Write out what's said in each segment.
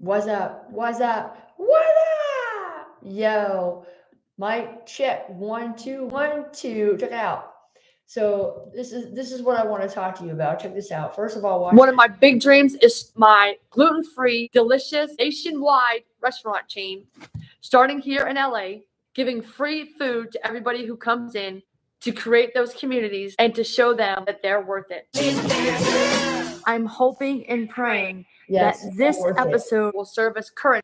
What's up? What's up? What up? Yo, mic check. 1 2 1 2. Check it out. So this is what I want to talk to you about. Check this out. First of all, watch. One of my big dreams is my gluten-free, delicious, nationwide restaurant chain starting here in LA, giving free food to everybody who comes in to create those communities and to show them that they're worth it. I'm hoping and praying Yes, that this worth it. episode will serve as currency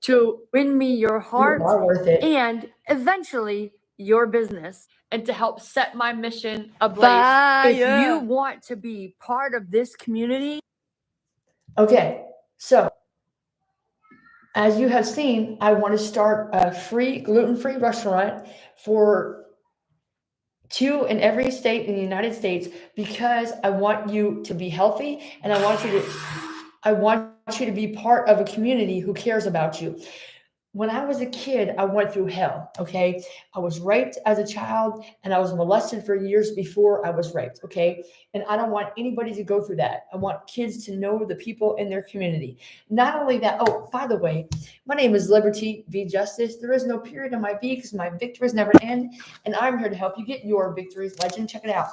to win me your heart You are worth it. and eventually your business, and to help set my mission ablaze. If you want to be part of this community. Okay, so as you have seen, I want to start a free gluten-free restaurant for 2 in every state in the United States because I want you to be healthy and I want you to be part of a community who cares about you. When I was a kid, I went through hell, okay? I was raped as a child and I was molested for years before I was raped, okay? And I don't want anybody to go through that. I want kids to know the people in their community. Not only that, oh, by the way, my name is Liberty v. Justice. There is no period in my V because my victories never end. And I'm here to help you get your victories. Legend, check it out.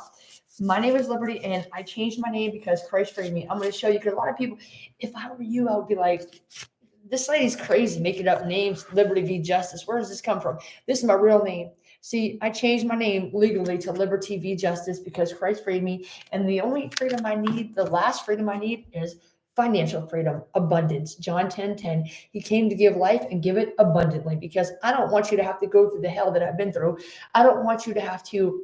My name is Liberty, and I changed my name because Christ freed me. I'm going to show you because a lot of people, if I were you, I would be like, this lady's crazy making up names, Liberty v. Justice. Where does this come from? This is my real name. See, I changed my name legally to Liberty v. Justice because Christ freed me. And the only freedom I need, the last freedom I need is financial freedom, abundance. John 10:10. He came to give life and give it abundantly because I don't want you to have to go through the hell that I've been through. I don't want you to have to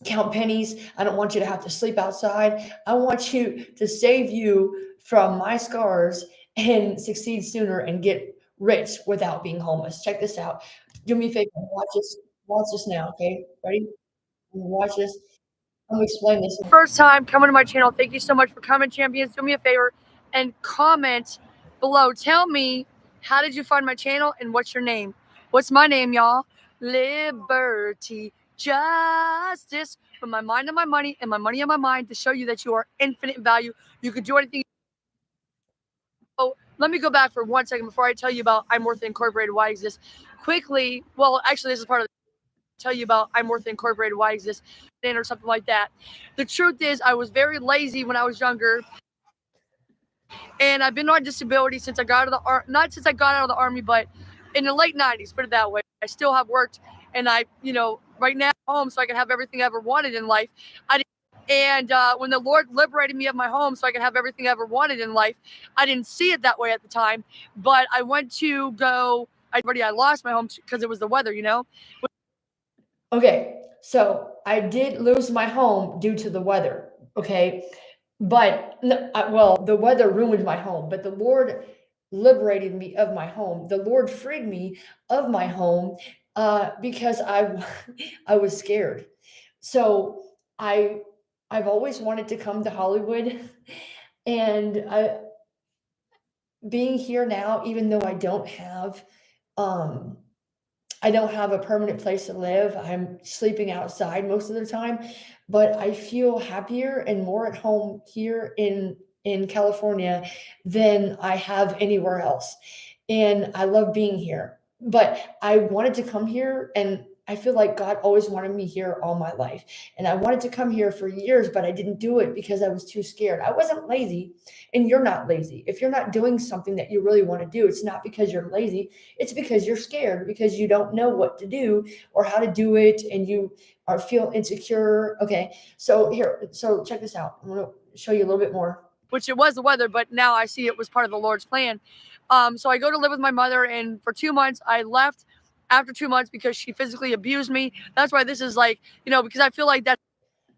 count pennies. I don't want you to have to sleep outside. I want you to save you from my scars and succeed sooner and get rich without being homeless. Check this out. Do me a favor. Watch this now. Okay. Ready? Watch this. I'm gonna explain this. First time coming to my channel, thank you so much for coming, champions. Do me a favor and comment below. Tell me, how did you find my channel and what's your name? What's my name, y'all? Liberty, justice. Put my mind on my money and my money on my mind to show you that you are infinite value. You could do anything. Oh, let me go back for 1 second before I tell you about I'm Worth It Incorporated, why I exist. Quickly, well, actually, this is part of tell you about I'm Worth It Incorporated, why I exist, or something like that. The truth is, I was very lazy when I was younger, and I've been on disability since I got out of the not since I got out of the army, but in the late 90s, put it that way. I still have worked, and I, right now I'm home so I can have everything I ever wanted in life. And when the Lord liberated me of my home so I could have everything I ever wanted in life, I didn't see it that way at the time, but I went to go, I lost my home because it was the weather, Okay. So I did lose my home due to the weather. Okay. But well, the weather ruined my home, but the Lord liberated me of my home. The Lord freed me of my home because I was scared. So I've always wanted to come to Hollywood, and being here now, even though um, I don't have a permanent place to live. I'm sleeping outside most of the time, but I feel happier and more at home here in California than I have anywhere else. And I love being here. But I wanted to come here, and I feel like God always wanted me here all my life. And I wanted to come here for years, but I didn't do it because I was too scared. I wasn't lazy, and you're not lazy. If you're not doing something that you really want to do, it's not because you're lazy. It's because you're scared, because you don't know what to do or how to do it, and you are feel insecure. Okay. So check this out. I'm going to show you a little bit more. Which it was the weather, but now I see it was part of the Lord's plan. So I go to live with my mother, and for 2 months I left after 2 months because she physically abused me. That's why this is like, because I feel like that.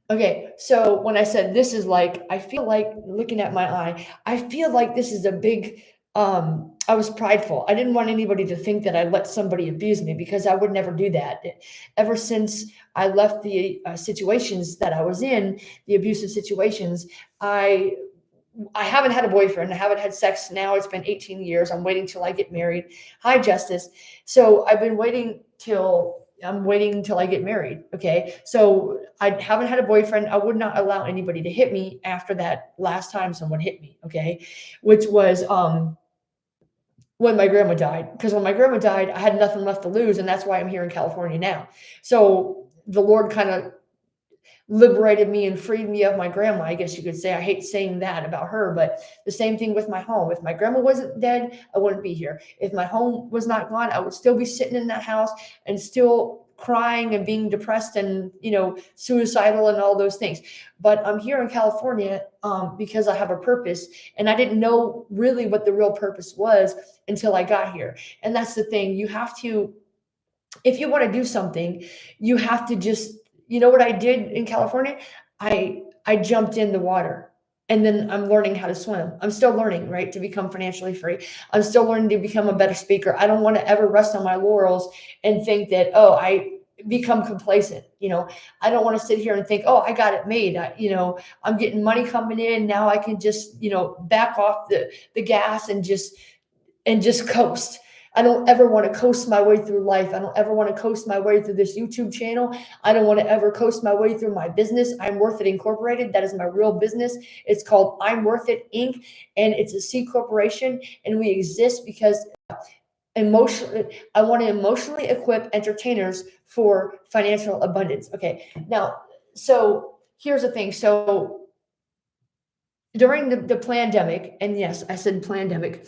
Okay, so when I said this is like, I feel like, looking at my eye, I feel like this is a big, I was prideful. I didn't want anybody to think that I let somebody abuse me because I would never do that. Ever since I left the situations that I was in, the abusive situations, I haven't had a boyfriend. I haven't had sex. Now it's been 18 years. I'm waiting till I get married. Hi, Justice. So I've been waiting till I'm waiting until I get married. Okay. So I haven't had a boyfriend. I would not allow anybody to hit me after that last time someone hit me. Okay. Which was, when my grandma died, because when my grandma died, I had nothing left to lose. And that's why I'm here in California now. So the Lord kind of liberated me and freed me of my grandma, I guess you could say. I hate saying that about her, but the same thing with my home. If my grandma wasn't dead, I wouldn't be here. If my home was not gone, I would still be sitting in that house and still crying and being depressed and, suicidal and all those things. But I'm here in California because I have a purpose, and I didn't know really what the real purpose was until I got here. And that's the thing. You have to, if you want to do something, you have to just, what I did in California? I jumped in the water, and then I'm learning how to swim. I'm still learning, right, to become financially free. I'm still learning to become a better speaker. I don't want to ever rest on my laurels and think that, oh, I become complacent. I don't want to sit here and think, oh, I got it made. I'm getting money coming in. Now I can just, back off the gas and just coast. I don't ever want to coast my way through life. I don't ever want to coast my way through this YouTube channel. I don't want to ever coast my way through my business. I'm Worth It Incorporated. That is my real business. It's called I'm Worth It Inc. And it's a C corporation. And we exist because I want to emotionally equip entertainers for financial abundance. Okay. Now, so here's the thing. So during the pandemic, and yes, I said pandemic,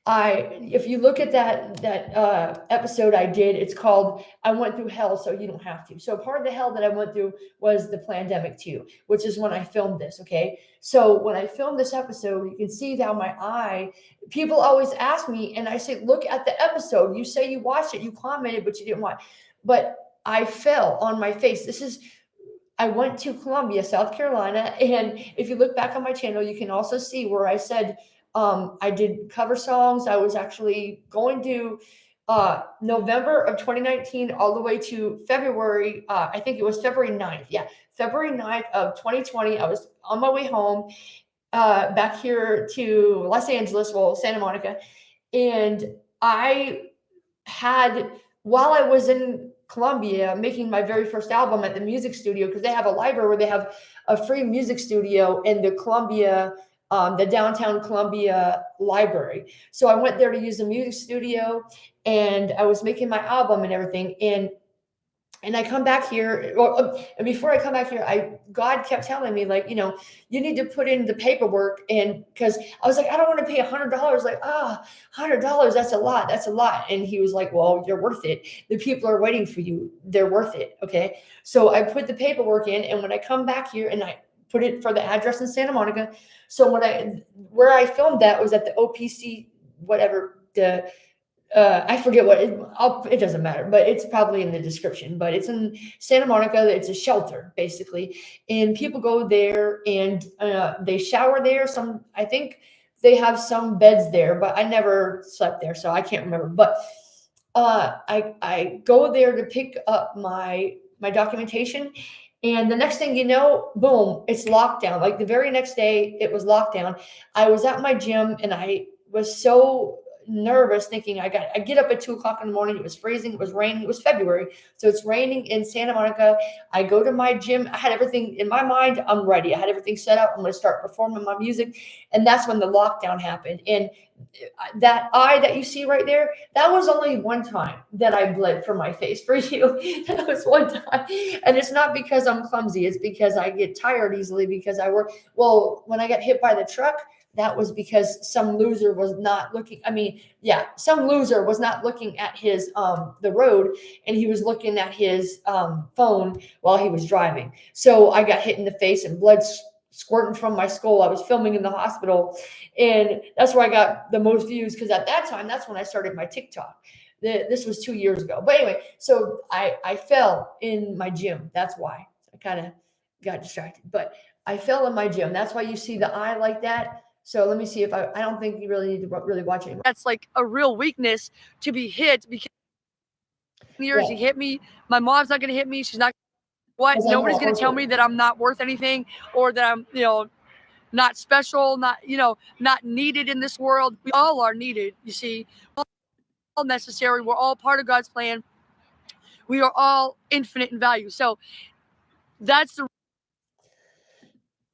if you look at that episode I did, it's called I Went Through Hell So You Don't Have to. So part of the hell that I went through was the pandemic too, which is when I filmed this. Okay. So when I filmed this episode, you can see how my eye, people always ask me, and I say, look at the episode. You say you watched it, you commented, but you didn't watch. But I fell on my face. I went to Columbia, South Carolina, and if you look back on my channel, you can also see where I said I did cover songs. I was actually going to November of 2019 all the way to February. I think it was February 9th. Yeah, February 9th of 2020. I was on my way home back here to Los Angeles, well, Santa Monica, and I had, while I was in Columbia making my very first album at the music studio, because they have a library where they have a free music studio in the Columbia, the downtown Columbia library. So I went there to use the music studio, and I was making my album and everything. And I come back here, and before I come back here, God kept telling me, like, you need to put in the paperwork, and because I was like, I don't want to pay $100, like, $100, that's a lot. And he was like, well, you're worth it. The people are waiting for you. They're worth it. Okay. So I put the paperwork in, and when I come back here, and I put it for the address in Santa Monica. So where I filmed that was at the OPC, whatever, I forget what it doesn't matter, but it's probably in the description. But it's in Santa Monica. It's a shelter basically, and people go there and they shower there. I think they have some beds there, but I never slept there, so I can't remember. But I go there to pick up my documentation, and the next thing you know, boom, it's lockdown. Like the very next day, it was lockdown. I was at my gym, and I was so nervous, thinking I get up at 2:00 in the morning. It was freezing. It was raining. It was February. So it's raining in Santa Monica. I go to my gym. I had everything in my mind. I'm ready. I had everything set up. I'm going to start performing my music. And that's when the lockdown happened. And that eye that you see right there, that was only one time that I bled from my face for you. That was one time. And it's not because I'm clumsy. It's because I get tired easily because I work. Well, when I got hit by the truck, that was because some loser was not looking. Some loser was not looking at his the road, and he was looking at his phone while he was driving. So I got hit in the face and blood squirting from my skull. I was filming in the hospital, and that's where I got the most views, because at that time, that's when I started my TikTok. This was 2 years ago. But anyway, so I fell in my gym. That's why I kind of got distracted. But I fell in my gym. That's why you see the eye like that. So let me see if I don't think you really need to really watch it. That's like a real weakness, to be hit, because years he hit me. My mom's not going to hit me. She's not. What? Nobody's going to tell me that I'm not worth anything, or that I'm, not special, not needed in this world. We all are needed, you see. We're all necessary. We're all part of God's plan. We are all infinite in value. So that's the.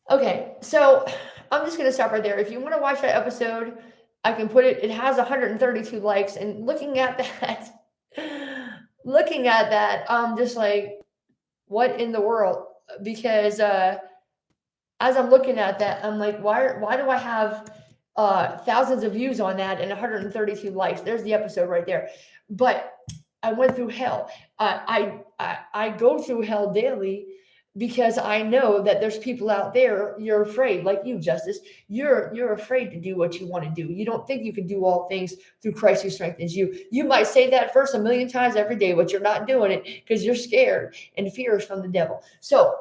Okay, so I'm just gonna stop right there. If you want to watch that episode, I can put it. It has 132 likes, and looking at that, I'm just like, what in the world? Because as I'm looking at that, I'm like, why do I have thousands of views on that and 132 likes? There's the episode right there. But I went through hell. I go through hell daily because I know that there's people out there. You're afraid, like you, Justice. You're afraid to do what you want to do. You don't think you can do all things through Christ who strengthens you. You might say that verse a million times every day, but you're not doing it because you're scared, and fear is from the devil. So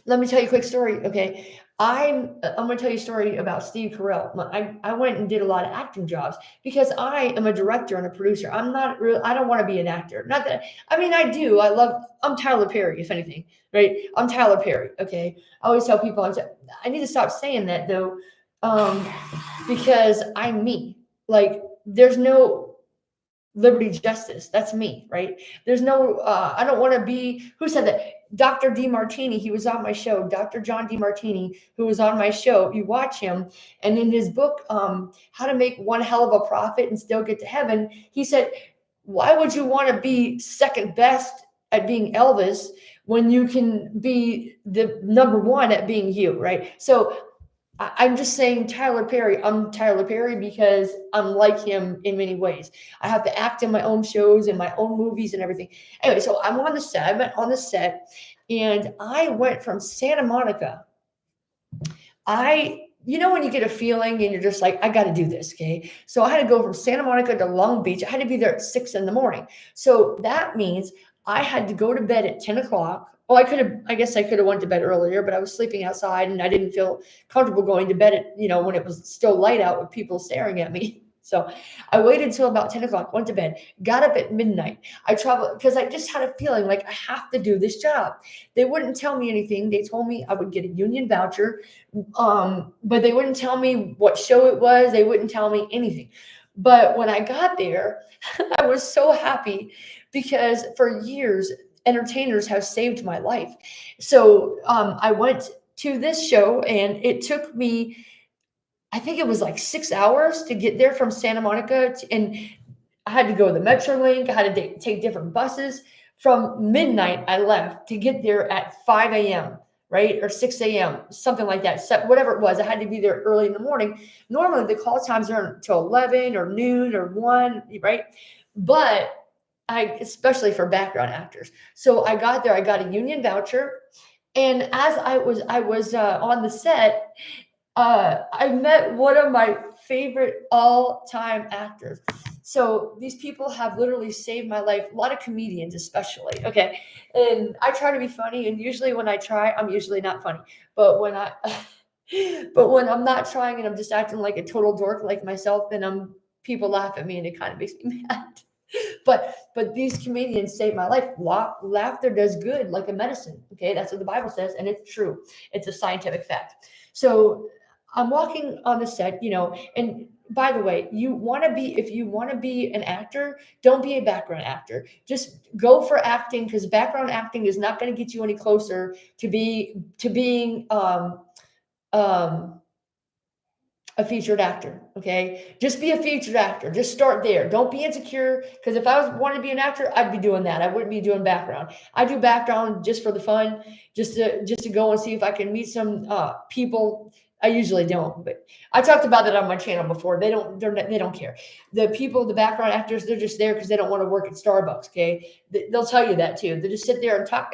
let me tell you a quick story. Okay. I'm going to tell you a story about Steve Carrell. I went and did a lot of acting jobs because I am a director and a producer. I'm not real. I don't want to be an actor. Not that, I mean, I do. I'm Tyler Perry, if anything, right? I'm Tyler Perry. Okay. I always tell people, I need to stop saying that though. Because I'm me. Like there's no liberty justice. That's me, right? There's no, I don't want to be, who said that? Dr. DeMartini, he was on my show. Dr. John DeMartini, who was on my show. You watch him, and in his book, How to Make One Hell of a Profit and Still Get to Heaven, he said, why would you want to be second best at being Elvis when you can be the number one at being you, right? So I'm just saying Tyler Perry. I'm Tyler Perry because I'm like him in many ways. I have to act in my own shows and my own movies and everything. Anyway, so I'm on the set. I went on the set, and I went from Santa Monica. You know, when you get a feeling and you're just like, I got to do this. Okay. So I had to go from Santa Monica to Long Beach. I had to be there at 6 a.m. So that means I had to go to bed at 10 o'clock. Well, I guess I could have went to bed earlier, but I was sleeping outside and I didn't feel comfortable going to bed when it was still light out with people staring at me. So I waited until about 10 o'clock, went to bed, got up at midnight. I traveled because I just had a feeling like I have to do this job. They wouldn't tell me anything. They told me I would get a union voucher, but they wouldn't tell me what show it was. They wouldn't tell me anything. But when I got there, I was so happy because for years, entertainers have saved my life. So I went to this show, and it took me, I think it was like 6 hours to get there from Santa Monica. And I had to go to the Metrolink. I had to take different buses. From midnight, I left to get there at 5 a.m., right? Or 6 a.m., something like that. So whatever it was, I had to be there early in the morning. Normally, the call times are until 11 or noon or 1, right? But especially for background actors. So I got there, I got a union voucher. And as I was on the set, I met one of my favorite all-time actors. So these people have literally saved my life. A lot of comedians, especially. Okay, and I try to be funny, and usually when I try, I'm usually not funny. But when but when I'm not trying and I'm just acting like a total dork like myself, then people laugh at me, and it kind of makes me mad. But these comedians saved my life. Laughter does good like a medicine. Okay, that's what the Bible says, and it's true. It's a scientific fact. So I'm walking on the set, and by the way, if you want to be an actor, don't be a background actor. Just go for acting, because background acting is not going to get you any closer to being a featured actor. Okay, just be a featured actor. Just start there. Don't be insecure, because if I wanted to be an actor, I'd be doing that. I wouldn't be doing background. I do background just for the fun, just to go and see if I can meet some people. I usually don't, but I talked about that on my channel before. They don't care. The people, the background actors, they're just there because they don't want to work at Starbucks. Okay, they'll tell you that too. They just sit there and talk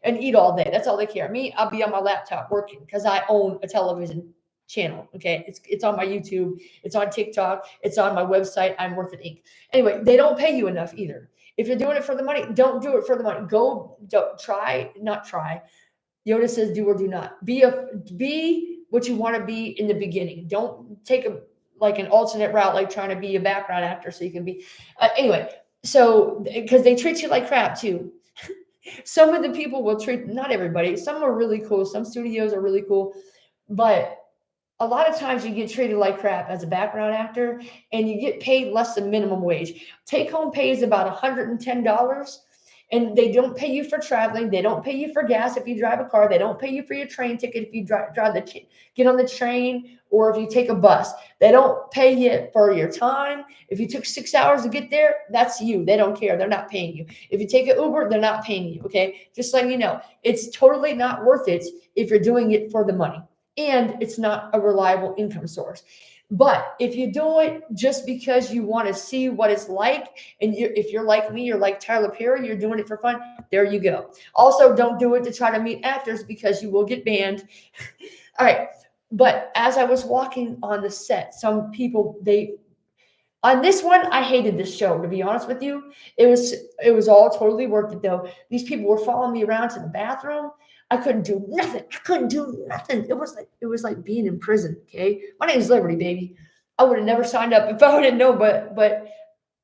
and eat all day. That's all they care. Me, I'll be on my laptop working because I own a television channel. Okay, it's on my YouTube, it's on TikTok, it's on my website. I'm Worth It Inc. Anyway, they don't pay you enough either. If you're doing it for the money, don't do it for the money. Don't try, not try. Yoda says, do or do not. Be what you want to be in the beginning. Don't take an alternate route, like trying to be a background actor so you can be. Anyway, so because they treat you like crap too. Some of the people will treat, not everybody. Some are really cool. Some studios are really cool, but a lot of times you get treated like crap as a background actor, and you get paid less than minimum wage. Take home pay is about $110, and they don't pay you for traveling. They don't pay you for gas if you drive a car. They don't pay you for your train ticket if you get on the train, or if you take a bus. They don't pay you for your time. If you took 6 hours to get there, that's you. They don't care. They're not paying you. If you take an Uber, they're not paying you. Okay, just letting you know, it's totally not worth it if you're doing it for the money, and it's not a reliable income source. But if you do it just because you want to see what it's like, and if you're like me, you're like Tyler Perry, you're doing it for fun, there you go. Also, don't do it to try to meet actors, because you will get banned. All right. But as I was walking on the set, some people, on this one, I hated this show, to be honest with you. It was all totally worth it though. These people were following me around to the bathroom. I couldn't do nothing. I couldn't do nothing. It was like being in prison. Okay. My name is Liberty, baby. I would have never signed up if I would have known, but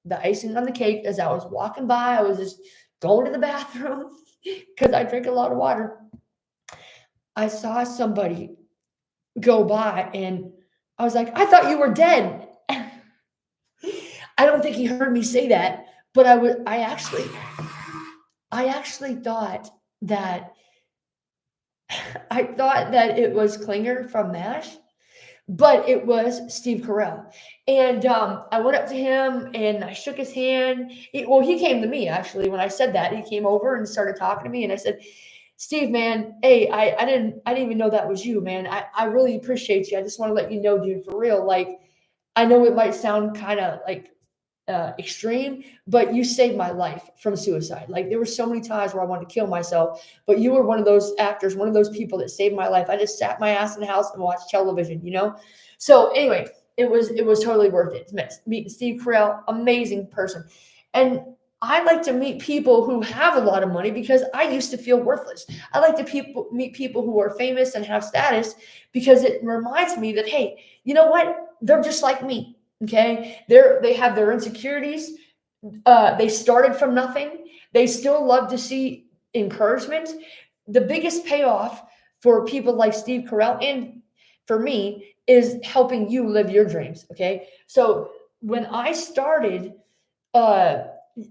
the icing on the cake, as I was walking by, I was just going to the bathroom because I drink a lot of water. I saw somebody go by, and I was like, I thought you were dead. I don't think he heard me say that, but I actually thought that it was Klinger from MASH, but it was Steve Carrell. And I went up to him and I shook his hand. He came to me actually when I said that. He came over and started talking to me, and I said, Steve, man, hey, I didn't even know that was you, man. I really appreciate you. I just want to let you know, dude, for real. Like, I know it might sound kind of like extreme, but you saved my life from suicide. Like, there were so many times where I wanted to kill myself, but you were one of those actors, one of those people that saved my life. I just sat my ass in the house and watched television, you know? So anyway, it was totally worth it. Meeting Steve Carell, amazing person. And I like to meet people who have a lot of money, because I used to feel worthless. I like to meet people who are famous and have status, because it reminds me that, hey, you know what? They're just like me. Okay. They have their insecurities. They started from nothing. They still love to see encouragement. The biggest payoff for people like Steve Carell, and for me, is helping you live your dreams. Okay. So when I started, uh,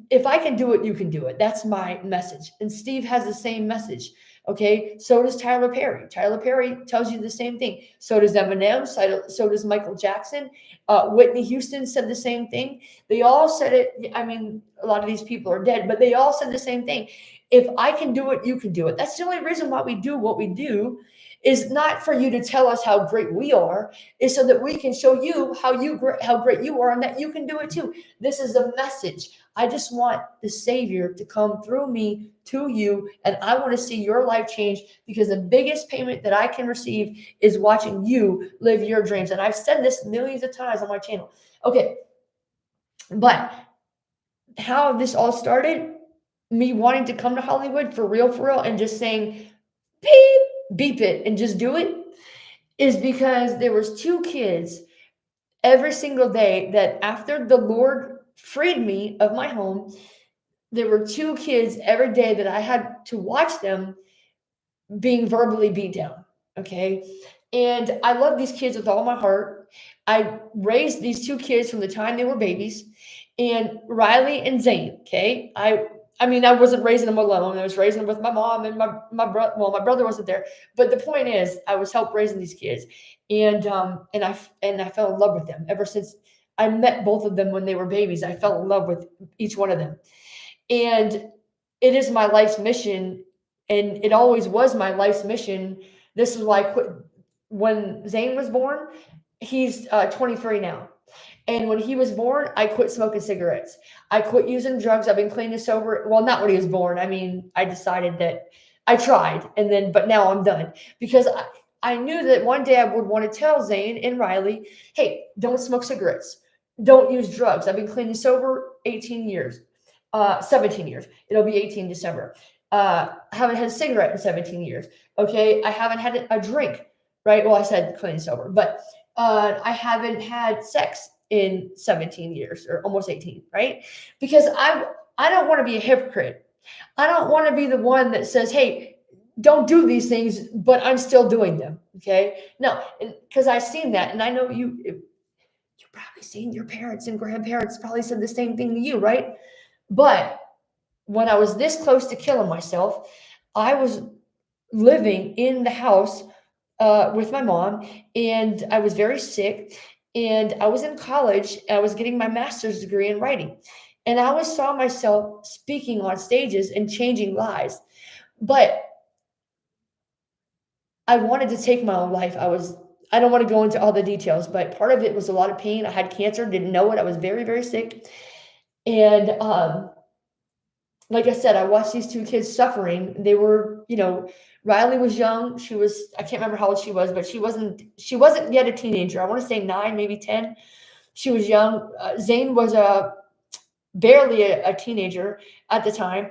if I can do it, you can do it. That's my message. And Steve has the same message. Okay. So does Tyler Perry. Tyler Perry tells you the same thing. So does Eminem. So does Michael Jackson. Whitney Houston said the same thing. They all said it. I mean, a lot of these people are dead, but they all said the same thing. If I can do it, you can do it. That's the only reason why we do what we do, is not for you to tell us how great we are, is so that we can show you how great you are, and that you can do it too. This is a message. I just want the Savior to come through me to you, and I want to see your life change, because the biggest payment that I can receive is watching you live your dreams. And I've said this millions of times on my channel. Okay, but how this all started, me wanting to come to Hollywood for real, and just saying, beep it, and just do it, is because there was 2 kids every single day that, after the Lord freed me of my home, there were 2 kids every day that I had to watch them being verbally beat down. Okay. And I love these kids with all my heart. I raised these 2 kids from the time they were babies, and Riley and Zane. Okay. I mean, I wasn't raising them alone. I was raising them with my mom and my brother. Well, my brother wasn't there, but the point is, I was helped raising these kids, and I fell in love with them ever since I met both of them when they were babies. I fell in love with each one of them, and it is my life's mission, and it always was my life's mission. This is why I quit when Zane was born. He's 23 now. And when he was born, I quit smoking cigarettes. I quit using drugs. I've been clean and sober. Well, not when he was born. I mean, I decided that I tried, but now I'm done, because I knew that one day I would want to tell Zane and Riley, hey, don't smoke cigarettes. Don't use drugs. I've been clean and sober 18 years, 17 years. It'll be 18 December. I haven't had a cigarette in 17 years. Okay. I haven't had a drink, right? Well, I said clean and sober, but I haven't had sex in 17 years, or almost 18, right? Because I don't want to be a hypocrite. I don't want to be the one that says, hey, don't do these things, but I'm still doing them. Okay. No, because I've seen that. And I know you've probably seen your parents and grandparents probably said the same thing to you, right? But when I was this close to killing myself, I was living in the house with my mom, and I was very sick. And I was in college. I was getting my master's degree in writing, and I always saw myself speaking on stages and changing lives. But I wanted to take my own life. I don't want to go into all the details, but part of it was a lot of pain. I had cancer, didn't know it. I was very, very sick. And like I said, I watched these two kids suffering. They were, Riley was young. I can't remember how old she was, but she wasn't yet a teenager. I want to say 9, maybe 10. She was young. Zane was barely a teenager at the time.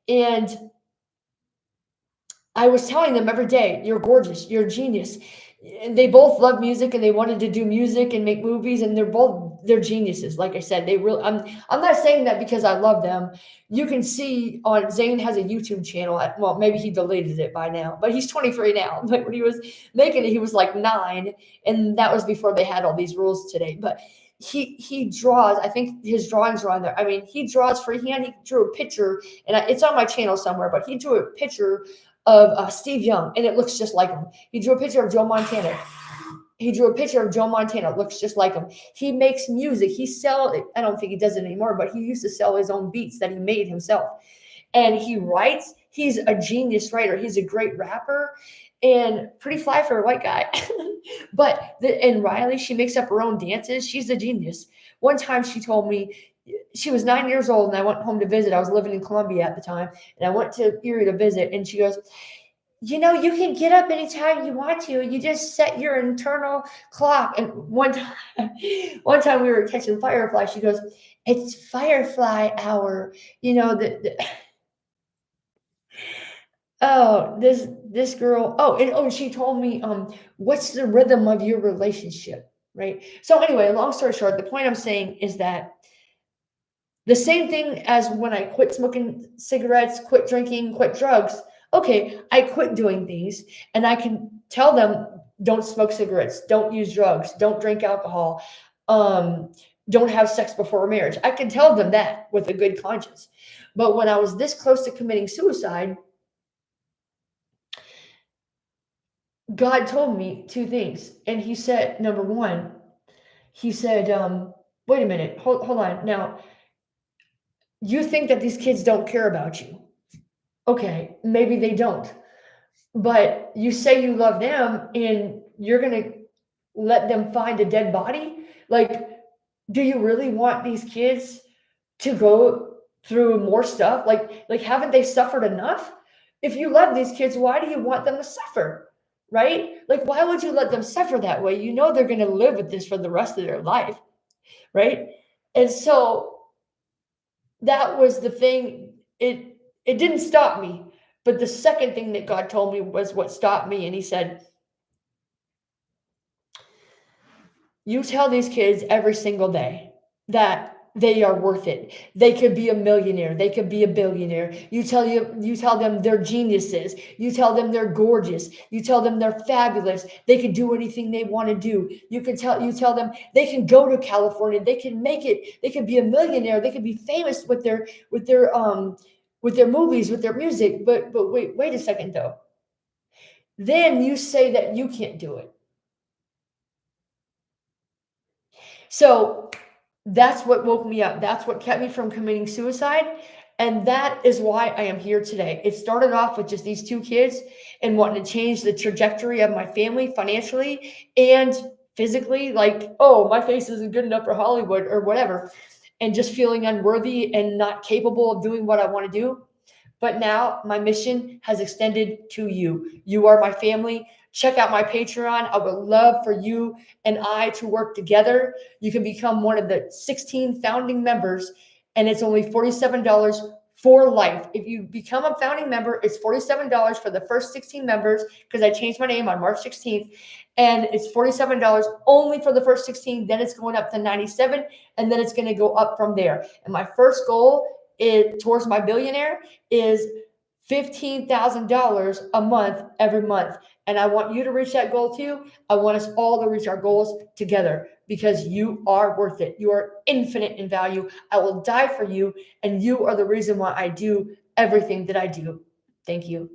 And I was telling them every day, you're gorgeous, you're a genius. And they both love music and they wanted to do music and make movies, and they're geniuses. Like I said, I'm not saying that because I love them. You can see on Zane has a YouTube channel. Well, maybe he deleted it by now, but he's 23 now. But when he was making it, he was like 9, and that was before they had all these rules today. But he draws. I think his drawings are on there. I mean, he draws freehand. He drew a picture, and it's on my channel somewhere. But he drew a picture of Steve Young, and it looks just like him. He drew a picture of Joe Montana. It looks just like him. He makes music. I don't think he does it anymore, but he used to sell his own beats that he made himself. And he writes. He's a genius writer. He's a great rapper and pretty fly for a white guy. And Riley, she makes up her own dances. She's a genius. One time she told me, she was 9 years old, and I went home to visit. I was living in Columbia at the time, and I went to Erie to visit, and she goes, you can get up anytime you want to. You just set your internal clock. And one time we were catching fireflies. She goes, it's firefly hour. Oh, this girl. And she told me, what's the rhythm of your relationship, right? So anyway, long story short, the point I'm saying is that the same thing as when I quit smoking cigarettes, quit drinking, quit drugs. Okay, I quit doing things, and I can tell them, don't smoke cigarettes, don't use drugs, don't drink alcohol, um, don't have sex before marriage. I can tell them that with a good conscience. But when I was this close to committing suicide, God told me two things. And he said, number one, he said, wait a minute, hold on. Now, you think that these kids don't care about you. Okay, maybe they don't. But you say you love them and you're going to let them find a dead body? Like, do you really want these kids to go through more stuff? Like haven't they suffered enough? If you love these kids, why do you want them to suffer? Right? Like, why would you let them suffer that way? You know they're going to live with this for the rest of their life, right? And so that was the thing. It didn't stop me, but the second thing that God told me was what stopped me. And he said, you tell these kids every single day that they are worth it. They could be a millionaire. They could be a billionaire. You tell them they're geniuses. You tell them they're gorgeous. You tell them they're fabulous. They can do anything they want to do. You tell them they can go to California. They can make it. They can be a millionaire. They can be famous with their movies, with their music. But wait a second though. Then you say that you can't do it. So that's what woke me up. That's what kept me from committing suicide. And that is why I am here today. It started off with just these two kids and wanting to change the trajectory of my family financially and physically. Like, oh, my face isn't good enough for Hollywood or whatever. And just feeling unworthy and not capable of doing what I want to do. But now my mission has extended to you. You are my family. Check out my Patreon. I would love for you and I to work together. You can become one of the 16 founding members, and it's only $47 for life. If you become a founding member, it's $47 for the first 16 members, because I changed my name on March 16th, and it's $47 only for the first 16. Then it's going up to $97, and then it's going to go up from there. And my first goal is towards my billionaire is $15,000 a month every month. And I want you to reach that goal too. I want us all to reach our goals together because you are worth it. You are infinite in value. I will die for you, and you are the reason why I do everything that I do. Thank you.